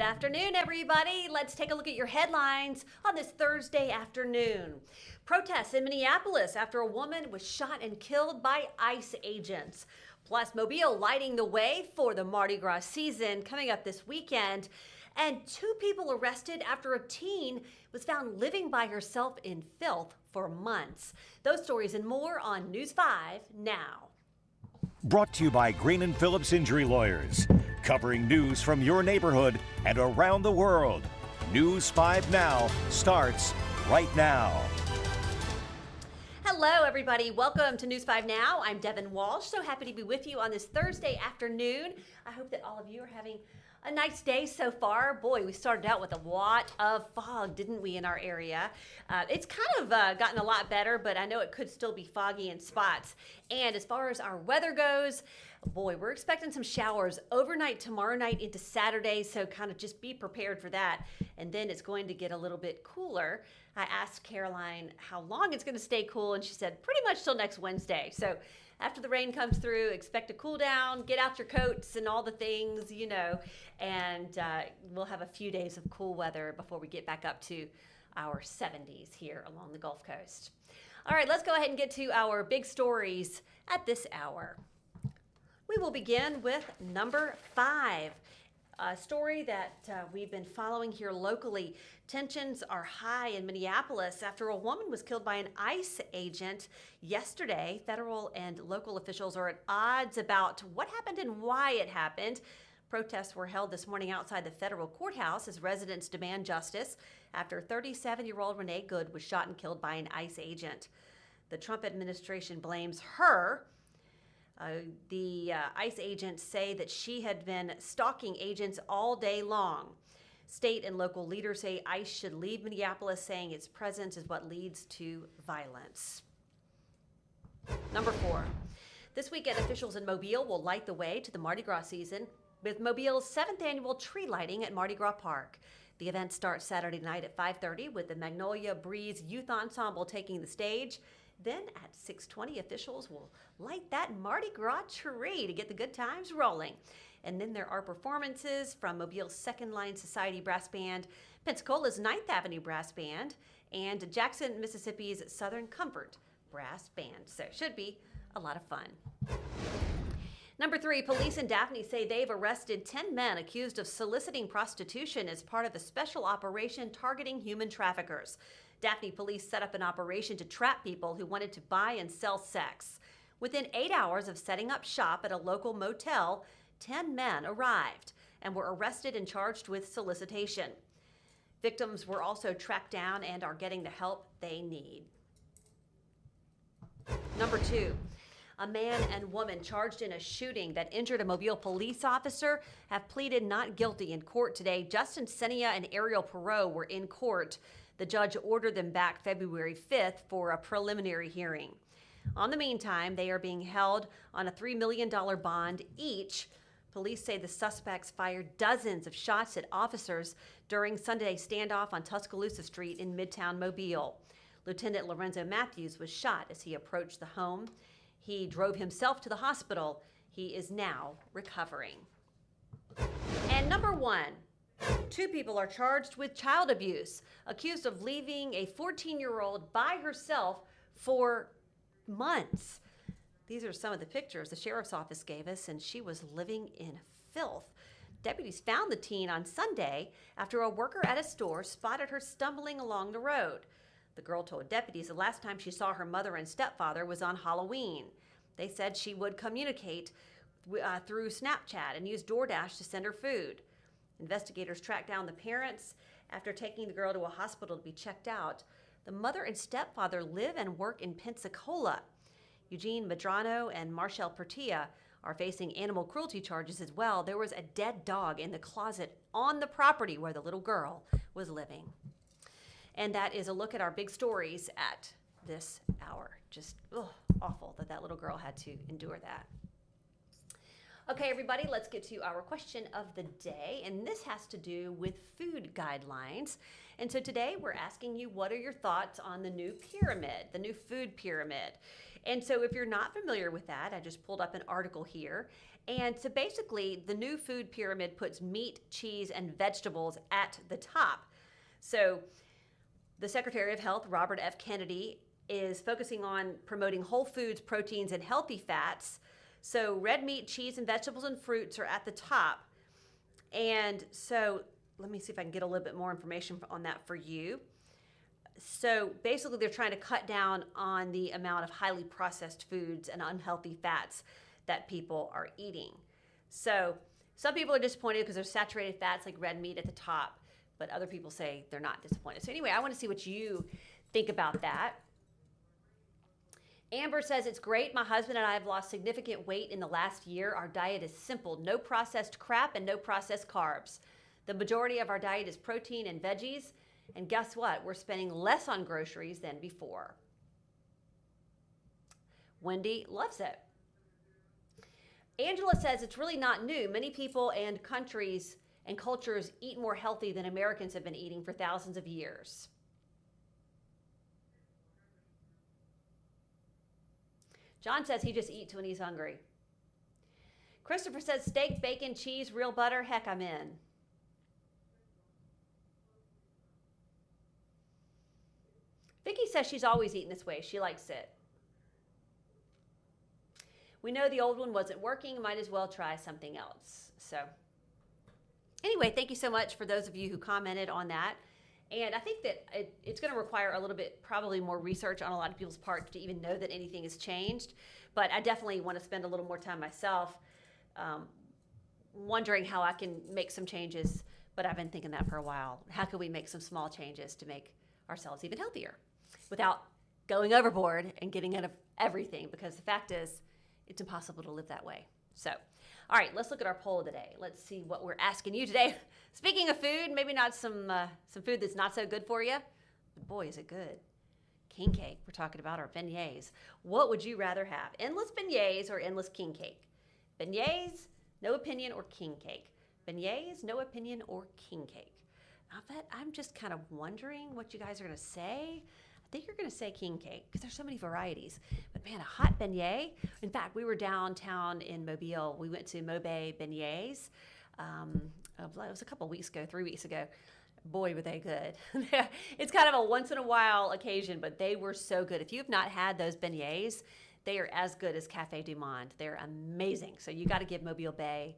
afternoon, everybody. Let's take a look at your headlines on this Thursday afternoon. Protests in Minneapolis after a woman was shot and killed by ICE agents. Plus, Mobile lighting the way for the Mardi Gras season coming up this weekend. And 2 people arrested after a teen was found living by herself in filth for months. Those stories and more on News 5 now. Brought to you by Green & Phillips Injury Lawyers, covering news from your neighborhood and around the world. News 5 Now starts right now. Hello, everybody. Welcome to News 5 Now. I'm Devin Walsh. So happy to be with you on this Thursday afternoon. I hope that all of you are having a nice day so far. Boy, we started out with a lot of fog, didn't we, in our area? It's kind of gotten a lot better, but I know it could still be foggy in spots. And as far as our weather goes, boy, we're expecting some showers overnight tomorrow night into Saturday, so kind of just be prepared for that. And then it's going to get a little bit cooler. I asked Caroline how long it's going to stay cool, and she said pretty much till next Wednesday. So after the rain comes through, expect a cool down, get out your coats and all the things, you know, and we'll have a few days of cool weather before we get back up to our 70s here along the Gulf Coast. All right, let's go ahead and get to our big stories at this hour. We will begin with number 5. A story that we've been following here locally. Tensions are high in Minneapolis after a woman was killed by an ICE agent yesterday. Federal and local officials are at odds about what happened and why it happened. Protests were held this morning outside the federal courthouse as residents demand justice after 37-year-old Renee Good was shot and killed by an ICE agent. The Trump administration blames her. The ICE agents say that she had been stalking agents all day long. State and local leaders say ICE should leave Minneapolis, saying its presence is what leads to violence. Number 4. This weekend, officials in Mobile will light the way to the Mardi Gras season with Mobile's 7th annual tree lighting at Mardi Gras Park. The event starts Saturday night at 5:30 with the Magnolia Breeze Youth Ensemble taking the stage. Then at 6:20, officials will light that Mardi Gras tree to get the good times rolling. And then there are performances from Mobile's Second Line Society Brass Band, Pensacola's 9th Avenue Brass Band, and Jackson, Mississippi's Southern Comfort Brass Band. So it should be a lot of fun. Number 3, police in Daphne say they've arrested 10 men accused of soliciting prostitution as part of a special operation targeting human traffickers. Daphne police set up an operation to trap people who wanted to buy and sell sex. Within 8 hours of setting up shop at a local motel, 10 men arrived and were arrested and charged with solicitation. Victims were also tracked down and are getting the help they need. Number 2. A man and woman charged in a shooting that injured a Mobile police officer have pleaded not guilty in court today. Justin Senia and Ariel Perot were in court. The judge ordered them back February 5th for a preliminary hearing. On the meantime, they are being held on a $3 million bond each. Police say the suspects fired dozens of shots at officers during Sunday's standoff on Tuscaloosa Street in Midtown Mobile. Lieutenant Lorenzo Matthews was shot as he approached the home. He drove himself to the hospital. He is now recovering. And number 1. 2 people are charged with child abuse, accused of leaving a 14-year-old by herself for months. These are some of the pictures the sheriff's office gave us, and she was living in filth. Deputies found the teen on Sunday after a worker at a store spotted her stumbling along the road. The girl told deputies the last time she saw her mother and stepfather was on Halloween. They said she would communicate through Snapchat and use DoorDash to send her food. Investigators tracked down the parents after taking the girl to a hospital to be checked out. The mother and stepfather live and work in Pensacola. Eugene Medrano and Marshall Pertia are facing animal cruelty charges as well. There was a dead dog in the closet on the property where the little girl was living. And that is a look at our big stories at this hour. Just awful that little girl had to endure that. Okay, everybody, let's get to our question of the day, and this has to do with food guidelines. And so today we're asking you, what are your thoughts on the new pyramid, the new food pyramid? And so if you're not familiar with that, I just pulled up an article here, And so basically, the new food pyramid puts meat, cheese, and vegetables at the top. So the Secretary of Health, Robert F. Kennedy, is focusing on promoting whole foods, proteins, and healthy fats. So red meat, cheese, and vegetables and fruits are at the top. And so let me see if I can get a little bit more information on that for you. So basically, they're trying to cut down on the amount of highly processed foods and unhealthy fats that people are eating. So some people are disappointed because there's saturated fats like red meat at the top, but other people say they're not disappointed. So anyway, I want to see what you think about that. Amber says, it's great. My husband and I have lost significant weight in the last year. Our diet is simple, no processed crap and no processed carbs. The majority of our diet is protein and veggies. And guess what? We're spending less on groceries than before. Wendy loves it. Angela says it's really not new. Many people and countries and cultures eat more healthy than Americans have been eating for thousands of years. John says he just eats when he's hungry. Christopher says steak, bacon, cheese, real butter. Heck, I'm in. Vicki says she's always eaten this way. She likes it. We know the old one wasn't working. Might as well try something else. So anyway, thank you so much for those of you who commented on that. And I think that it's going to require a little bit, probably more research on a lot of people's part to even know that anything has changed. But I definitely want to spend a little more time myself wondering how I can make some changes. But I've been thinking that for a while. How can we make some small changes to make ourselves even healthier without going overboard and getting rid of everything? Because the fact is, it's impossible to live that way. So, all right, let's look at our poll today. Let's see what we're asking you today. Speaking of food, maybe not some food that's not so good for you, but boy, is it good. King cake, we're talking about our beignets. What would you rather have, endless beignets or endless king cake? Beignets, no opinion, or king cake? Beignets, no opinion, or king cake? I'm just kind of wondering what you guys are going to say. I think you're going to say king cake because there's so many varieties. But man, a hot beignet. In fact, we were downtown in Mobile. We went to Mobe Beignets. It was a couple weeks ago, 3 weeks ago. Boy, were they good. It's kind of a once in a while occasion, but they were so good. If you've not had those beignets, they are as good as Cafe du Monde. They're amazing. So you got to give Mobile beignet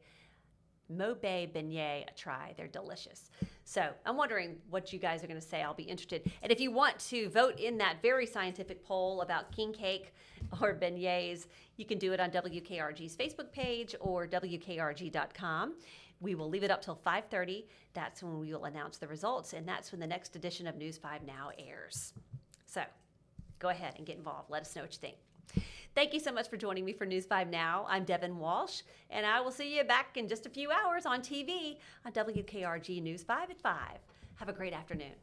a try. They're delicious. So I'm wondering what you guys are going to say. I'll be interested. And if you want to vote in that very scientific poll about king cake or beignets, you can do it on WKRG's Facebook page or WKRG.com. We will leave it up till 5:30. That's when we will announce the results, and that's when the next edition of News 5 Now airs. So go ahead and get involved. Let us know what you think. Thank you so much for joining me for News 5 Now. I'm Devin Walsh, and I will see you back in just a few hours on TV on WKRG News 5 at 5. Have a great afternoon.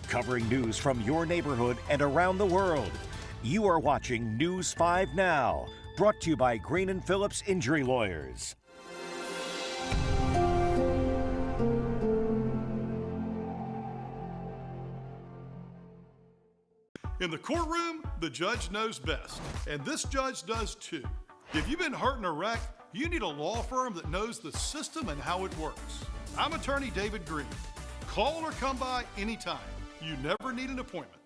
Covering news from your neighborhood and around the world. You are watching News 5 Now, brought to you by Green & Phillips Injury Lawyers. In the courtroom, the judge knows best, and this judge does too. If you've been hurt in a wreck, you need a law firm that knows the system and how it works. I'm attorney David Green. Call or come by anytime. You never need an appointment.